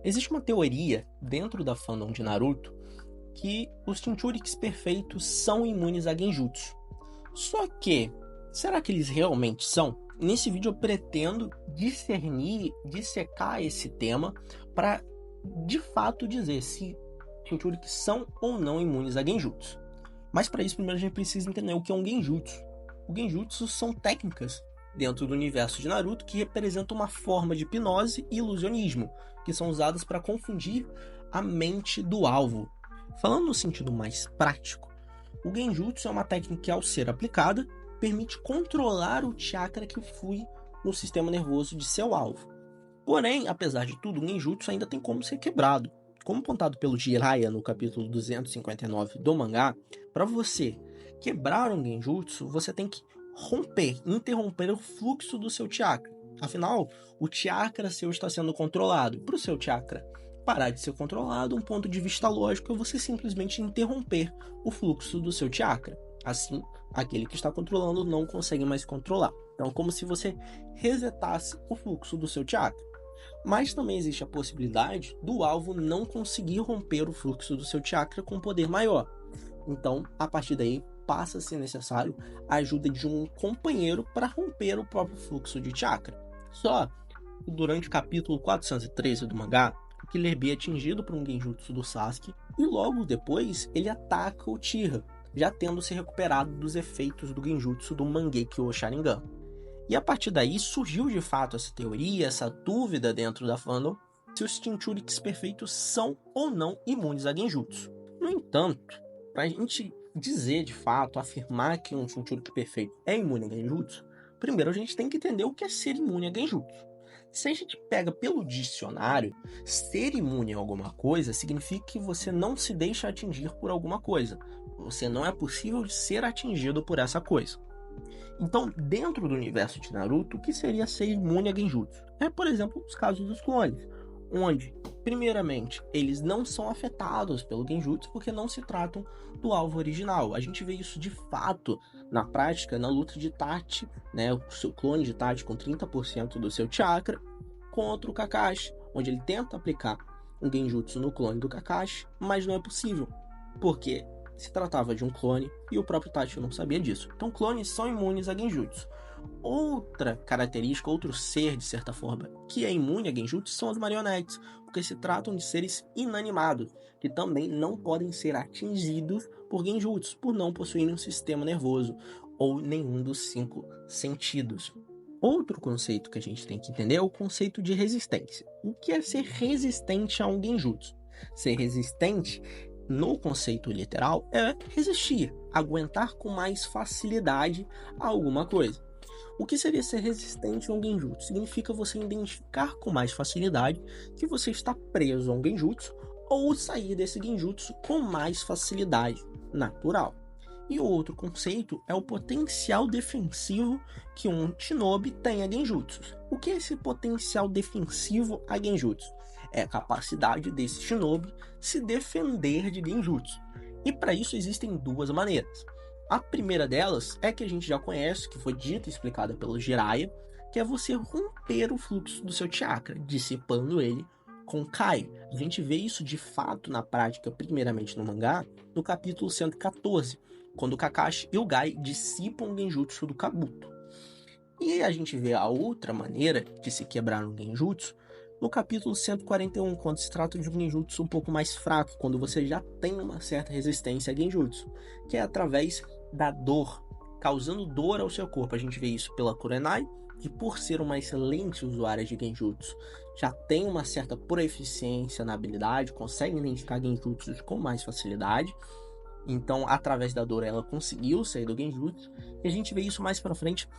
Existe uma teoria dentro da fandom de Naruto que os Jinchurikis perfeitos são imunes a Genjutsu. Só que, será que eles realmente são? Nesse vídeo eu pretendo dissecar esse tema para de fato dizer se Jinchurikis são ou não imunes a Genjutsu. Mas para isso primeiro a gente precisa entender o que é um Genjutsu. O Genjutsu são técnicas dentro do universo de Naruto que representam uma forma de hipnose e ilusionismo, que são usadas para confundir a mente do alvo. Falando no sentido mais prático, o Genjutsu é uma técnica que, ao ser aplicada, permite controlar o chakra que flui no sistema nervoso de seu alvo. Porém, apesar de tudo, o Genjutsu ainda tem como ser quebrado. Como apontado pelo Jiraiya no capítulo 259 do mangá, para você quebrar um Genjutsu, você tem que interromper o fluxo do seu chakra. Afinal, o chakra seu está sendo controlado. Para o seu chakra parar de ser controlado, um ponto de vista lógico é você simplesmente interromper o fluxo do seu chakra. Assim, aquele que está controlando não consegue mais controlar. Então, é como se você resetasse o fluxo do seu chakra. Mas também existe a possibilidade do alvo não conseguir romper o fluxo do seu chakra com poder maior. Então, a partir daí, passa a ser necessário a ajuda de um companheiro para romper o próprio fluxo de chakra. Só durante o capítulo 413 do mangá, o Killer Bee é atingido por um Genjutsu do Sasuke e logo depois ele ataca o Uchiha, já tendo se recuperado dos efeitos do Genjutsu do Mangekyo Sharingan. E a partir daí surgiu de fato essa teoria, essa dúvida dentro da fandom, se os Jinchurikis perfeitos são ou não imunes a Genjutsu. No entanto, para a gente dizer de fato, afirmar que um Jinchuriki perfeito é imune a Genjutsu, primeiro a gente tem que entender o que é ser imune a Genjutsu. Se a gente pega pelo dicionário, ser imune a alguma coisa significa que você não se deixa atingir por alguma coisa. Você não é possível de ser atingido por essa coisa. Então, dentro do universo de Naruto, o que seria ser imune a Genjutsu? É, por exemplo, os casos dos clones, onde, primeiramente, eles não são afetados pelo Genjutsu porque não se tratam do alvo original. A gente vê isso de fato na prática na luta de Itachi, né, o seu clone de Itachi com 30% do seu chakra contra o Kakashi, onde ele tenta aplicar um Genjutsu no clone do Kakashi, mas não é possível, porque se tratava de um clone e o próprio Itachi não sabia disso. Então clones são imunes a Genjutsu. Outra característica, outro ser, de certa forma, que é imune a Genjutsu são as marionetes, porque se tratam de seres inanimados, que também não podem ser atingidos por Genjutsu, por não possuírem um sistema nervoso ou nenhum dos 5 sentidos. Outro conceito que a gente tem que entender é o conceito de resistência. O que é ser resistente a um Genjutsu? Ser resistente, no conceito literal, é resistir, aguentar com mais facilidade a alguma coisa. O que seria ser resistente a um Genjutsu? Significa você identificar com mais facilidade que você está preso a um Genjutsu ou sair desse Genjutsu com mais facilidade natural. E o outro conceito é o potencial defensivo que um Shinobi tem a Genjutsus. O que é esse potencial defensivo a Genjutsu? É a capacidade desse Shinobi se defender de Genjutsu. E para isso existem duas maneiras. A primeira delas é que a gente já conhece, que foi dita e explicada pelo Jiraiya, que é você romper o fluxo do seu chakra, dissipando ele com Kai. A gente vê isso de fato na prática, primeiramente no mangá, no capítulo 114, quando o Kakashi e o Gai dissipam o Genjutsu do Kabuto. E a gente vê a outra maneira de se quebrar um Genjutsu no capítulo 141, quando se trata de um Genjutsu um pouco mais fraco, quando você já tem uma certa resistência a Genjutsu, que é através da dor, causando dor ao seu corpo. A gente vê isso pela Kurenai, que por ser uma excelente usuária de Genjutsu, já tem uma certa proeficiência na habilidade, consegue identificar Genjutsus com mais facilidade. Então, através da dor, ela conseguiu sair do Genjutsu. E a gente vê isso mais pra frente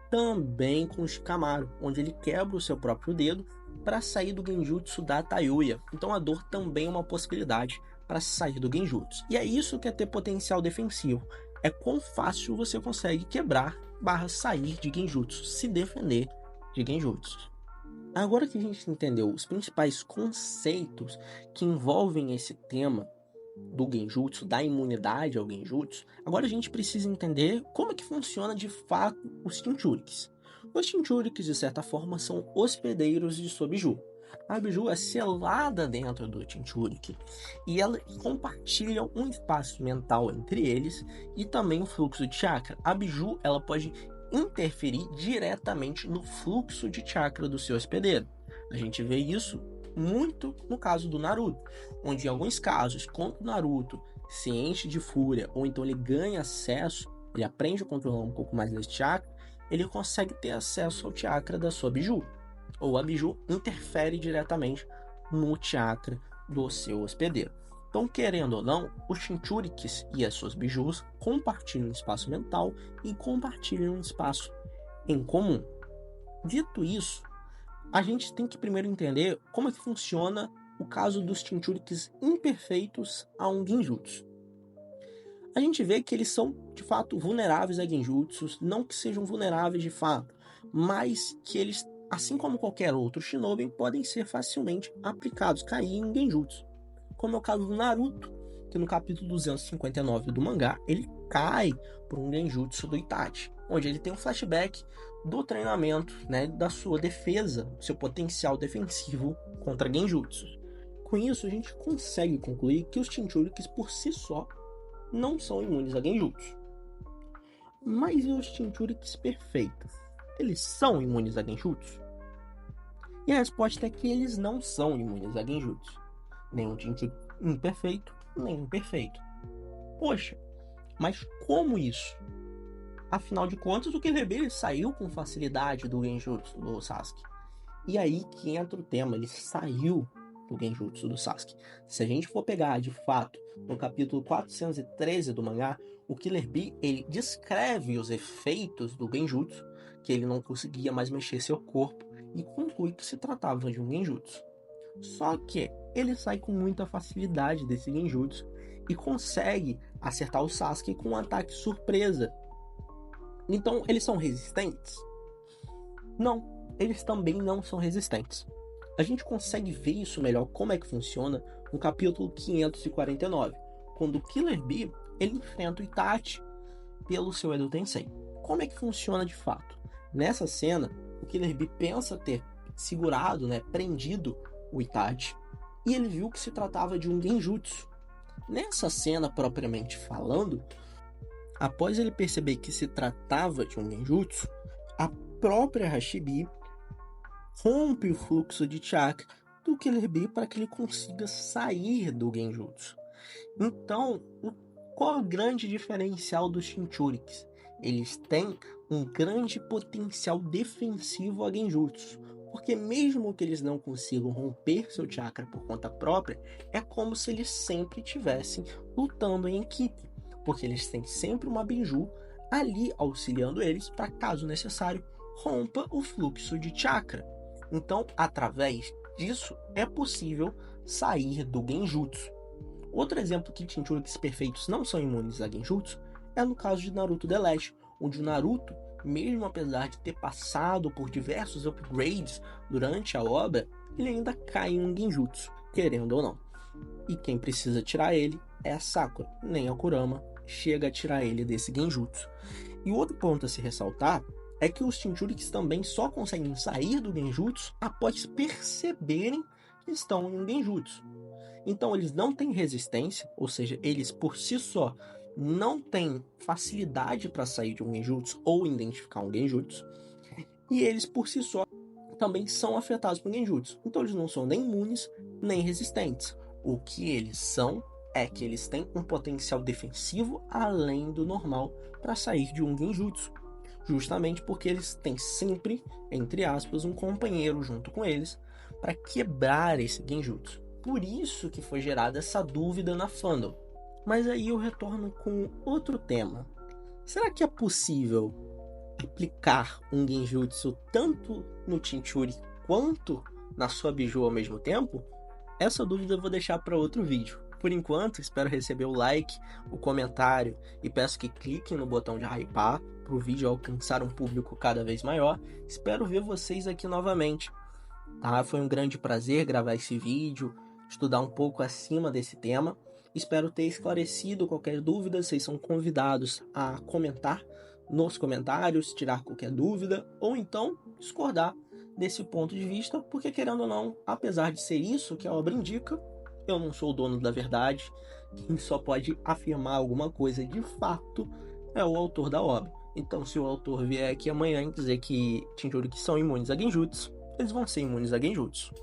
também com o Shikamaru, onde ele quebra o seu próprio dedo para sair do Genjutsu da Tayuya. Então, a dor também é uma possibilidade para sair do Genjutsu. E é isso que é ter potencial defensivo. É quão fácil você consegue quebrar / sair de Genjutsu, se defender de Genjutsu. Agora que a gente entendeu os principais conceitos que envolvem esse tema do Genjutsu, da imunidade ao Genjutsu, agora a gente precisa entender como é que funciona de fato os Jinchurikis. Os Jinchurikis, de certa forma, são hospedeiros de Sobiju. A biju é selada dentro do Chinchuriki e elas compartilham um espaço mental entre eles e também o fluxo de chakra. A biju ela pode interferir diretamente no fluxo de chakra do seu hospedeiro. A gente vê isso muito no caso do Naruto, onde em alguns casos, quando o Naruto se enche de fúria ou então ele ganha acesso, ele aprende a controlar um pouco mais desse chakra, ele consegue ter acesso ao chakra da sua biju, ou a biju interfere diretamente no chakra do seu hospedeiro. Então, querendo ou não, os Chinchurikis e as suas bijus compartilham um espaço mental e compartilham um espaço em comum. Dito isso, a gente tem que primeiro entender como é que funciona o caso dos Chinchurikis imperfeitos a um Genjutsu. A gente vê que eles são, de fato, vulneráveis a Genjutsus, não que sejam vulneráveis de fato, mas que eles, assim como qualquer outro Shinobi, podem ser facilmente aplicados, cair em Genjutsu. Como é o caso do Naruto, que no capítulo 259 do mangá, ele cai por um Genjutsu do Itachi, onde ele tem um flashback do treinamento, né, da sua defesa, seu potencial defensivo contra Genjutsus. Com isso, a gente consegue concluir que os Chinchurikis por si só não são imunes a Genjutsu. Mas e os Chinchurikis perfeitos? Eles são imunes a Genjutsu? E a resposta é que eles não são imunes a Genjutsu. Nem um Chinchuriki imperfeito, nem um perfeito. Poxa, mas como isso? Afinal de contas, o Killer Bee saiu com facilidade do Genjutsu do Sasuke. E aí que entra o tema, ele saiu do Genjutsu do Sasuke. Se a gente for pegar, de fato, no capítulo 413 do mangá, o Killer Bee, ele descreve os efeitos do Genjutsu, que ele não conseguia mais mexer seu corpo, e conclui que se tratava de um Genjutsu. Só que ele sai com muita facilidade desse Genjutsu e consegue acertar o Sasuke com um ataque surpresa. Então, eles são resistentes? Não, eles também não são resistentes. A gente consegue ver isso melhor, como é que funciona, no capítulo 549, quando o Killer Bee ele enfrenta o Itachi pelo seu Edo Tensei. Como é que funciona de fato? Nessa cena, o Killer Bee pensa ter segurado, prendido o Itachi, e ele viu que se tratava de um Genjutsu. Nessa cena, propriamente falando, após ele perceber que se tratava de um Genjutsu, a própria Hashibi rompe o fluxo de chakra do Killer Bee para que ele consiga sair do Genjutsu. Então, qual é o grande diferencial dos Chinchurikis? Eles têm um grande potencial defensivo a Genjutsu, porque mesmo que eles não consigam romper seu chakra por conta própria, é como se eles sempre estivessem lutando em equipe, porque eles têm sempre uma biju ali auxiliando eles para, caso necessário, rompa o fluxo de chakra. Então, através disso, é possível sair do Genjutsu. Outro exemplo que Chinchurikis perfeitos não são imunes a Genjutsu é no caso de Naruto The Last, onde o Naruto, mesmo apesar de ter passado por diversos upgrades durante a obra, ele ainda cai em um Genjutsu, querendo ou não. E quem precisa tirar ele é a Sakura, nem a Kurama chega a tirar ele desse Genjutsu. E outro ponto a se ressaltar é que os Chinchurikis também só conseguem sair do Genjutsu após perceberem que estão em um Genjutsu. Então eles não têm resistência, ou seja, eles por si só não têm facilidade para sair de um Genjutsu ou identificar um Genjutsu, e eles por si só também são afetados por Genjutsu. Então eles não são nem imunes, nem resistentes. O que eles são é que eles têm um potencial defensivo além do normal para sair de um Genjutsu, justamente porque eles têm sempre, entre aspas, um companheiro junto com eles para quebrar esse Genjutsu. Por isso que foi gerada essa dúvida na fandom. Mas aí eu retorno com outro tema. Será que é possível aplicar um Genjutsu tanto no Chinchuriki quanto na sua biju ao mesmo tempo? Essa dúvida eu vou deixar para outro vídeo. Por enquanto, espero receber o like, o comentário e peço que cliquem no botão de hypar para o vídeo alcançar um público cada vez maior. Espero ver vocês aqui novamente. Tá? Foi um grande prazer gravar esse vídeo, estudar um pouco acima desse tema. Espero ter esclarecido qualquer dúvida. Vocês são convidados a comentar nos comentários, tirar qualquer dúvida ou então discordar desse ponto de vista, porque querendo ou não, apesar de ser isso que a obra indica, eu não sou o dono da verdade. Quem só pode afirmar alguma coisa de fato é o autor da obra. Então, se o autor vier aqui amanhã e dizer que Jinchuriki são imunes a Genjutsu, eles vão ser imunes a Genjutsu.